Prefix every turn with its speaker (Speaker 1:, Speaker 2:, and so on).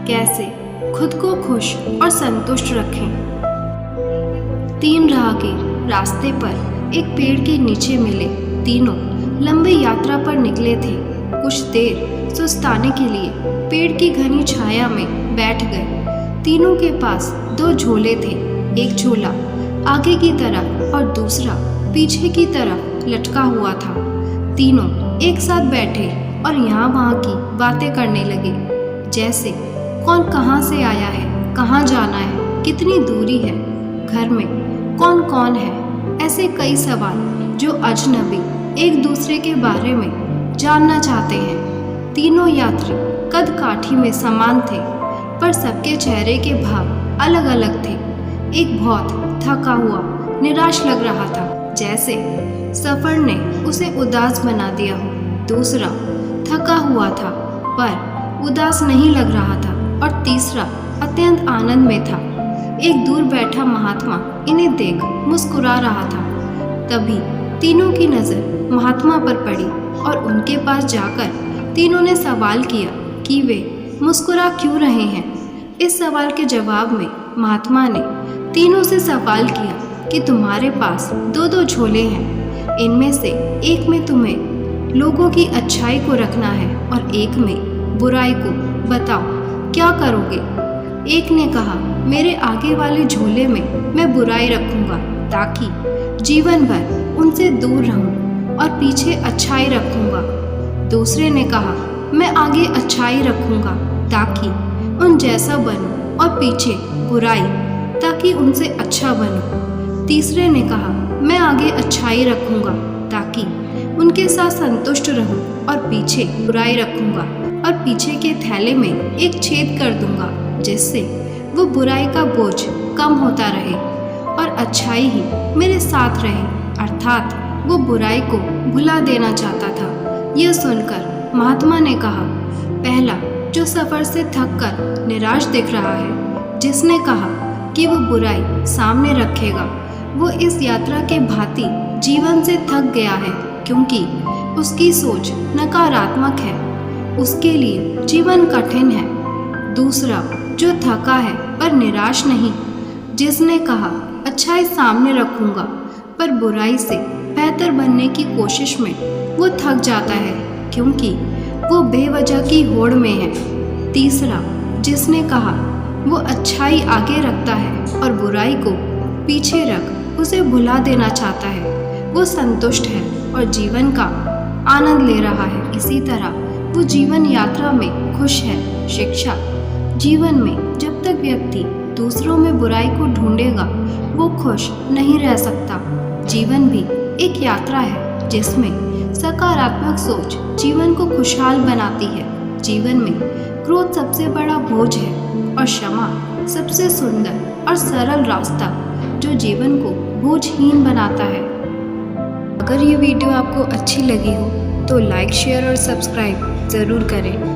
Speaker 1: कैसे खुद को खुश और संतुष्ट रखें। 3 राहगीर रास्ते पर एक पेड़ के नीचे मिले। तीनों लंबी यात्रा पर निकले थे। कुछ देर सुस्ताने के लिए पेड़ की घनी छाया में बैठ गए। तीनों के पास 2 झोले थे, एक झोला आगे की तरफ और दूसरा पीछे की तरफ लटका हुआ था। तीनों एक साथ बैठे और यहाँ वहाँ की बातें करने लगे, जैसे कौन कहाँ से आया है, कहाँ जाना है, कितनी दूरी है, घर में कौन कौन है। ऐसे कई सवाल जो अजनबी एक दूसरे के बारे में जानना चाहते हैं। तीनों यात्री कद काठी में समान थे, पर सबके चेहरे के भाव अलग अलग थे। एक बहुत थका हुआ, निराश लग रहा था, जैसे सफर ने उसे उदास बना दिया हो। दूसरा थका हुआ था पर उदास नहीं लग रहा था, और तीसरा अत्यंत आनंद में था। एक दूर बैठा महात्मा इन्हें देख मुस्कुरा रहा था। तभी तीनों की नज़र महात्मा पर पड़ी और उनके पास जाकर तीनों ने सवाल किया कि वे मुस्कुरा क्यों रहे हैं। इस सवाल के जवाब में महात्मा ने तीनों से सवाल किया कि तुम्हारे पास 2 झोले हैं, इनमें से एक में तुम्हें लोगों की अच्छाई को रखना है और एक में बुराई को। बताओ क्या करोगे? एक ने कहा, मेरे आगे वाले झोले में मैं बुराई रखूंगा ताकि जीवन भर उनसे दूर रहूं, और पीछे अच्छाई रखूंगा। दूसरे ने कहा, मैं आगे अच्छाई रखूंगा ताकि उन जैसा बनूं, और पीछे बुराई ताकि उनसे अच्छा बनूं। तीसरे ने कहा, मैं आगे अच्छाई रखूंगा ताकि उनके साथ संतुष्ट रहूं, और पीछे बुराई रखूंगा और पीछे के थैले में एक छेद कर दूंगा, जिससे वो बुराई का बोझ कम होता रहे और अच्छाई ही मेरे साथ रहे। अर्थात वो बुराई को भुला देना चाहता था। यह सुनकर महात्मा ने कहा, पहला जो सफ़र से थक कर निराश दिख रहा है, जिसने कहा कि वो बुराई सामने रखेगा, वो इस यात्रा के भांति जीवन से थक गया है, क्योंकि उसकी सोच नकारात्मक है। उसके लिए जीवन कठिन है। दूसरा जो थका है पर निराश नहीं, जिसने कहा अच्छाई सामने रखूंगा, पर बुराई से बेहतर बनने की कोशिश में वो थक जाता है, क्योंकि वो बेवजह की होड़ में है। तीसरा जिसने कहा वो अच्छाई आगे रखता है और बुराई को पीछे रख उसे भुला देना चाहता है, वो संतुष्ट है और जीवन का आनंद ले रहा है। इसी तरह वो जीवन यात्रा में खुश है। शिक्षा जीवन में जब तक व्यक्ति दूसरों में बुराई को ढूंढेगा, वो खुश नहीं रह सकता। जीवन भी एक यात्रा है जिसमें सकारात्मक सोच जीवन को खुशहाल बनाती है। जीवन में क्रोध सबसे बड़ा बोझ है और क्षमा सबसे सुंदर और सरल रास्ता जो जीवन को बोझहीन बनाता है। अगर ये वीडियो आपको अच्छी लगी हो तो लाइक, शेयर और सब्सक्राइब ज़रूर करें।